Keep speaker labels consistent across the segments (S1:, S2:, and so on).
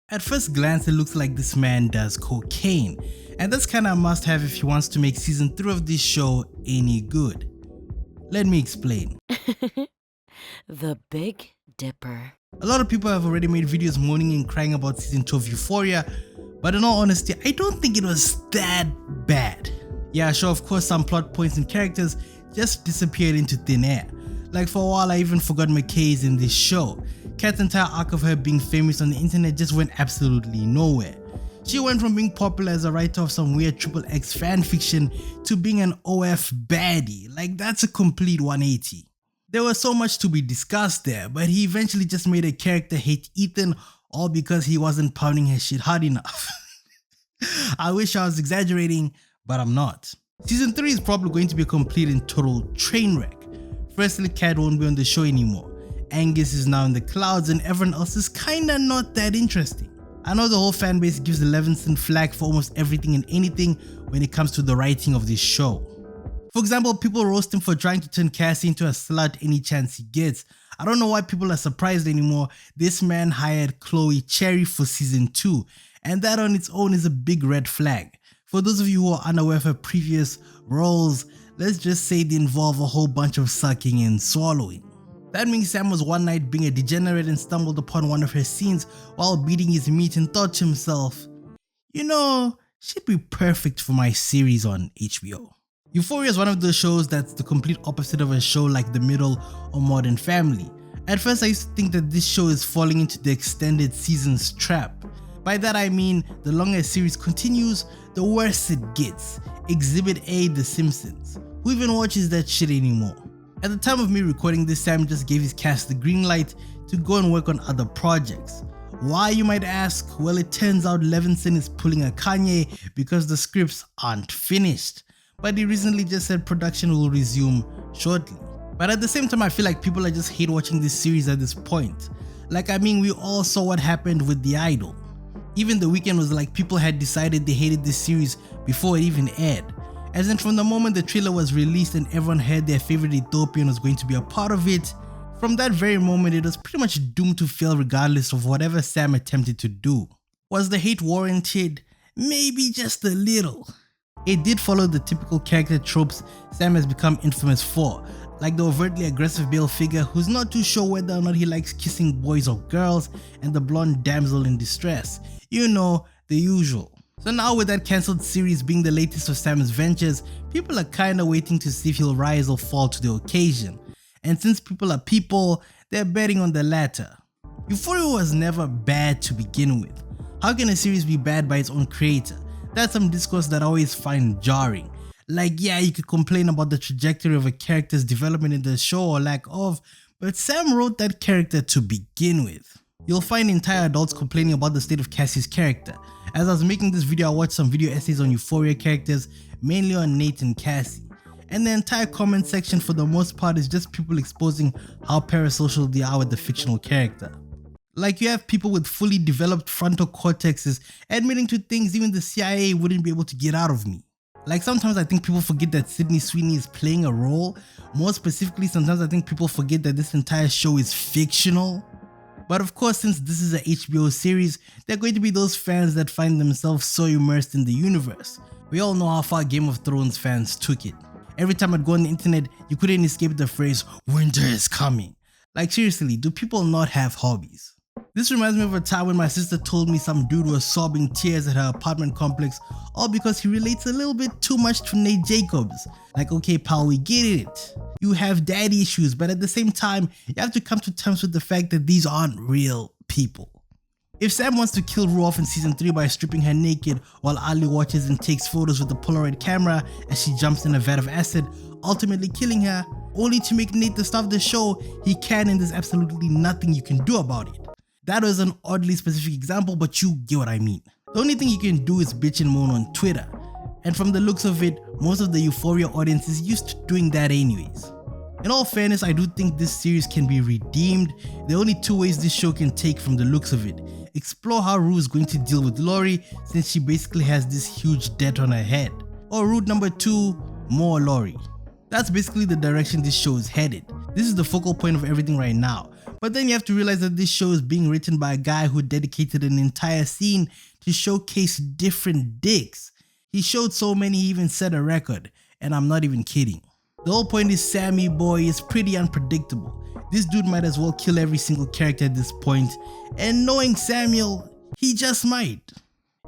S1: At first glance, it looks like this man does cocaine, and that's kinda a must have if he wants to make season 3 of this show any good. Let me explain.
S2: The Big Dipper.
S1: A lot of people have already made videos moaning and crying about season 2 of Euphoria, but in all honesty, I don't think it was that bad. Yeah, sure, of course some plot points and characters just disappeared into thin air. Like for a while I even forgot McKay's in this show. Kat's entire arc of her being famous on the internet just went absolutely nowhere. She went from being popular as a writer of some weird XXX fanfiction to being an OF baddie. Like that's a complete 180. There was so much to be discussed there, but he eventually just made a character hate Ethan all because he wasn't pounding his shit hard enough. I wish I was exaggerating, but I'm not. Season 3 is probably going to be a complete and total train wreck. Firstly, Kat won't be on the show anymore. Angus is now in the clouds and everyone else is kinda not that interesting. I know the whole fanbase gives Levinson flack for almost everything and anything when it comes to the writing of this show. For example, people roast him for trying to turn Cassie into a slut any chance he gets. I don't know why people are surprised anymore. This man hired Chloe Cherry for season 2, and that on its own is a big red flag. For those of you who are unaware of her previous roles, let's just say they involve a whole bunch of sucking and swallowing. That means Sam was one night being a degenerate and stumbled upon one of her scenes while beating his meat and thought to himself, you know, she'd be perfect for my series on HBO. Euphoria is one of those shows that's the complete opposite of a show like The Middle or Modern Family. At first I used to think that this show is falling into the extended seasons trap. By that I mean, the longer a series continues, the worse it gets. Exhibit A, The Simpsons. Who even watches that shit anymore? At the time of me recording this, Sam just gave his cast the green light to go and work on other projects. Why, you might ask? Well, it turns out Levinson is pulling a Kanye because the scripts aren't finished. But he recently just said production will resume shortly. But at the same time, I feel like people are just hate watching this series at this point. Like, I mean, we all saw what happened with The Idol. Even The Weeknd was like people had decided they hated this series before it even aired. As in, from the moment the trailer was released and everyone heard their favorite Ethiopian was going to be a part of it, from that very moment it was pretty much doomed to fail regardless of whatever Sam attempted to do. Was the hate warranted? Maybe just a little. It did follow the typical character tropes Sam has become infamous for, like the overtly aggressive male figure who's not too sure whether or not he likes kissing boys or girls, and the blonde damsel in distress. You know, the usual. So now with that cancelled series being the latest of Sam's ventures, people are kinda waiting to see if he'll rise or fall to the occasion. And since people are people, they're betting on the latter. Euphoria was never bad to begin with. How can a series be bad by its own creator? That's some discourse that I always find jarring. Like, yeah, you could complain about the trajectory of a character's development in the show or lack of, but Sam wrote that character to begin with. You'll find entire adults complaining about the state of Cassie's character. As I was making this video, I watched some video essays on Euphoria characters, mainly on Nate and Cassie. And the entire comment section for the most part is just people exposing how parasocial they are with the fictional character. Like, you have people with fully developed frontal cortexes admitting to things even the CIA wouldn't be able to get out of me. Like, sometimes I think people forget that Sydney Sweeney is playing a role. More specifically, sometimes I think people forget that this entire show is fictional. But of course, since this is a HBO series, there are going to be those fans that find themselves so immersed in the universe. We all know how far Game of Thrones fans took it. Every time I'd go on the internet, you couldn't escape the phrase, "Winter is coming." Like, seriously, do people not have hobbies? This reminds me of a time when my sister told me some dude was sobbing tears at her apartment complex, all because he relates a little bit too much to Nate Jacobs. Like, okay pal, we get it. You have daddy issues, but at the same time, you have to come to terms with the fact that these aren't real people. If Sam wants to kill Rue off in season 3 by stripping her naked while Ali watches and takes photos with the Polaroid camera as she jumps in a vat of acid, ultimately killing her, only to make Nate the star of the show, he can, and there's absolutely nothing you can do about it. That was an oddly specific example, but you get what I mean. The only thing you can do is bitch and moan on Twitter. And from the looks of it, most of the Euphoria audience is used to doing that anyways. In all fairness, I do think this series can be redeemed. There are only two ways this show can take from the looks of it. Explore how Rue is going to deal with Lori since she basically has this huge debt on her head. Or route number 2, more Lori. That's basically the direction this show is headed. This is the focal point of everything right now. But then you have to realize that this show is being written by a guy who dedicated an entire scene to showcase different dicks. He showed so many he even set a record, and I'm not even kidding. The whole point is Sammy boy is pretty unpredictable. This dude might as well kill every single character at this point, and knowing Samuel, he just might.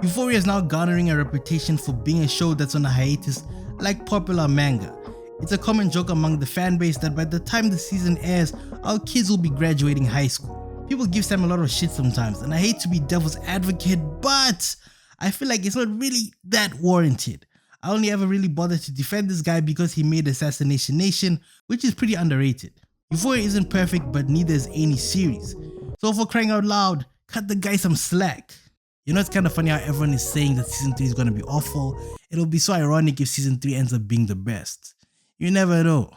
S1: Euphoria is now garnering a reputation for being a show that's on a hiatus like popular manga. It's a common joke among the fanbase that by the time the season airs, our kids will be graduating high school. People give Sam a lot of shit sometimes, and I hate to be devil's advocate, but I feel like it's not really that warranted. I only ever really bothered to defend this guy because he made Assassination Nation, which is pretty underrated. Euphoria isn't perfect, but neither is any series. So for crying out loud, cut the guy some slack. You know, it's kind of funny how everyone is saying that season 3 is going to be awful. It'll be so ironic if season 3 ends up being the best. You never know.